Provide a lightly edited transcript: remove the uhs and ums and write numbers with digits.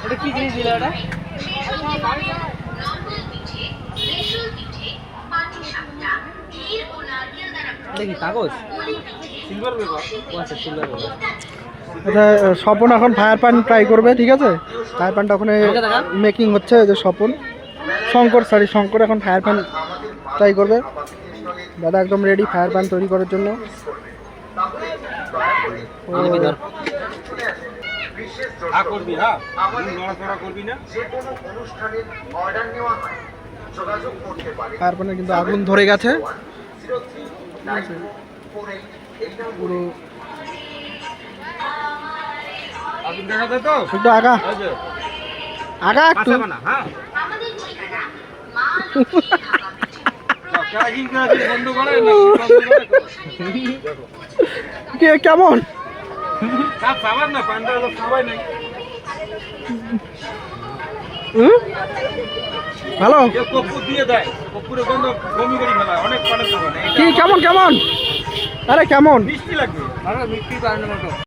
এটা কি জিনিস দিল এটা? দেখি কাগজ সিলভার পেপার। ও আচ্ছা সিলভার পেপার। এটা স্বপন এখন ফায়ার প্যান ট্রাই করবে, ঠিক আছে? ফায়ার প্যানটা ওখানে মেকিং হচ্ছে, যে স্বপন শঙ্কর এখন ফায়ার প্যান ট্রাই করবে। দাদা একদম রেডি ফায়ার প্যান তৈরি করার জন্য। ফায়ার প্যানে কিন্তু আগুন ধরে গেছে পুরো। একটু আগা একটু কেমন ভালো কি কেমন কেমন? আরে কেমন? মিষ্টি লাগবে। মিষ্টির কারণে